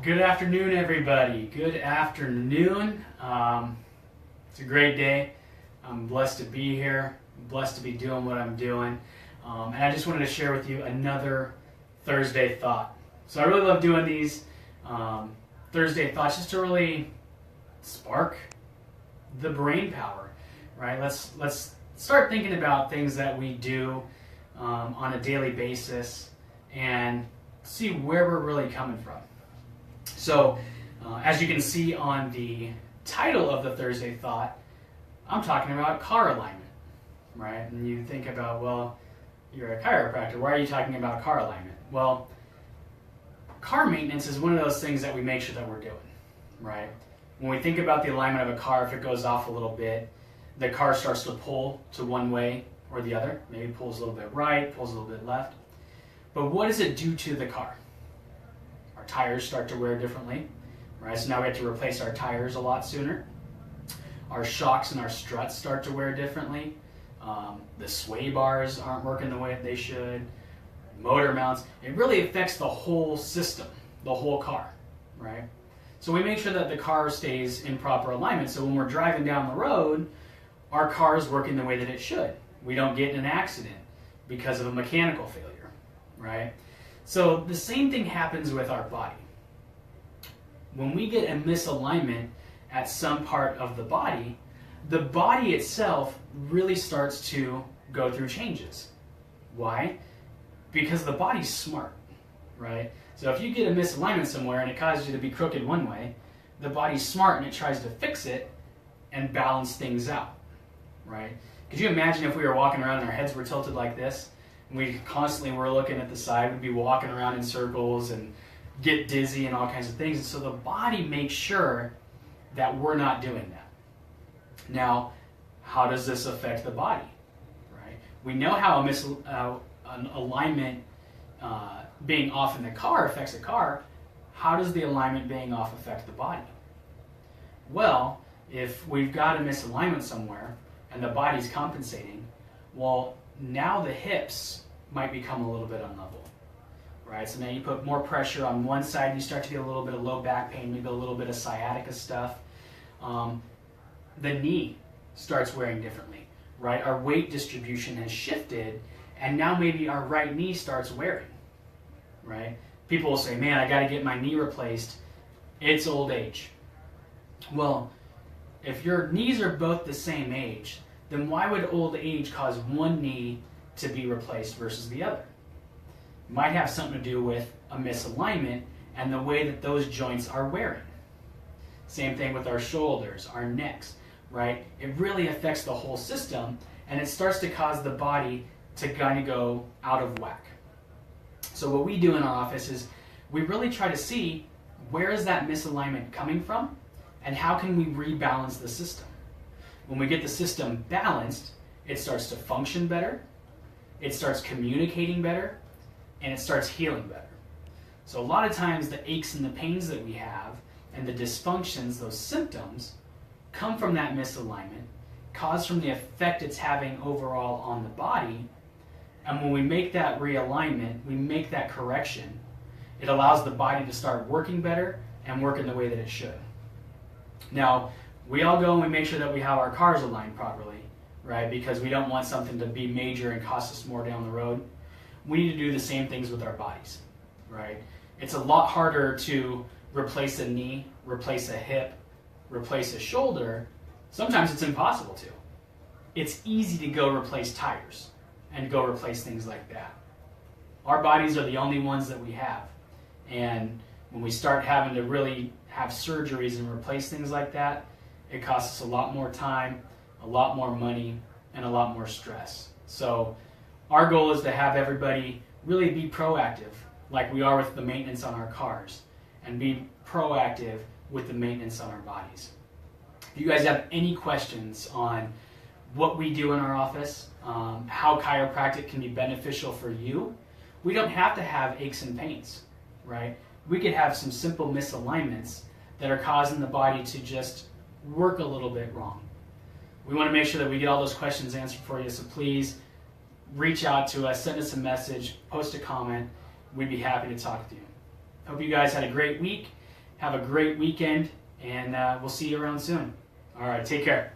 Good afternoon, everybody. Good afternoon. It's a great day. I'm blessed to be here. I'm blessed to be doing what I'm doing. And I just wanted to share with you another Thursday thought. So I really love doing these Thursday thoughts just to really spark the brain power, right? Let's start thinking about things that we do on a daily basis and see where we're really coming from. So, as you can see on the title of the Thursday thought, I'm talking about car alignment, right? And you think about, well, you're a chiropractor. Why are you talking about car alignment? Well, car maintenance is one of those things that we make sure that we're doing, right? When we think about the alignment of a car, if it goes off a little bit, the car starts to pull to one way or the other. Maybe pulls a little bit right, pulls a little bit left. But what does it do to the car? Our tires start to wear differently, right? So now we have to replace our tires a lot sooner. Our shocks and our struts start to wear differently. The sway bars aren't working the way they should. Motor mounts. It really affects the whole system, the whole car, right? So we make sure that the car stays in proper alignment. So when we're driving down the road, our car is working the way that it should. We don't get in an accident because of a mechanical failure, right? So the same thing happens with our body. When we get a misalignment at some part of the body itself really starts to go through changes. Why? Because the body's smart, right? So if you get a misalignment somewhere and it causes you to be crooked one way, the body's smart and it tries to fix it and balance things out, right? Could you imagine if we were walking around and our heads were tilted like this? We constantly were looking at the side. We'd be walking around in circles and get dizzy and all kinds of things. And so the body makes sure that we're not doing that. Now, how does this affect the body? Right? We know how an alignment being off in the car affects the car. How does the alignment being off affect the body? Well, if we've got a misalignment somewhere and the body's compensating, well, now the hips might become a little bit unlevel, right? So now you put more pressure on one side and you start to get a little bit of low back pain, maybe a little bit of sciatica stuff. The knee starts wearing differently, right? Our weight distribution has shifted and now maybe our right knee starts wearing, right? People will say, man, I got to get my knee replaced. It's old age. Well, if your knees are both the same age, then why would old age cause one knee to be replaced versus the other? It might have something to do with a misalignment and the way that those joints are wearing. Same thing with our shoulders, our necks, right? It really affects the whole system and it starts to cause the body to kind of go out of whack. So what we do in our office is we really try to see where is that misalignment coming from and how can we rebalance the system. When we get the system balanced, it starts to function better, it starts communicating better, and it starts healing better. So a lot of times the aches and the pains that we have and the dysfunctions, those symptoms, come from that misalignment, caused from the effect it's having overall on the body. And when we make that realignment, we make that correction, it allows the body to start working better and working the way that it should. Now, we all go and we make sure that we have our cars aligned properly, right? Because we don't want something to be major and cost us more down the road. We need to do the same things with our bodies, right? It's a lot harder to replace a knee, replace a hip, replace a shoulder. Sometimes it's impossible to. It's easy to go replace tires and go replace things like that. Our bodies are the only ones that we have. And when we start having to really have surgeries and replace things like that, it costs us a lot more time, a lot more money, and a lot more stress. So our goal is to have everybody really be proactive, like we are with the maintenance on our cars, and be proactive with the maintenance on our bodies. If you guys have any questions on what we do in our office, how chiropractic can be beneficial for you, we don't have to have aches and pains, right? We could have some simple misalignments that are causing the body to just work a little bit wrong. We want to make sure that we get all those questions answered for you, so please reach out to us, send us a message, post a comment. We'd be happy to talk to you. Hope you guys had a great week, Have a great weekend, and we'll see you around soon. All right, take care.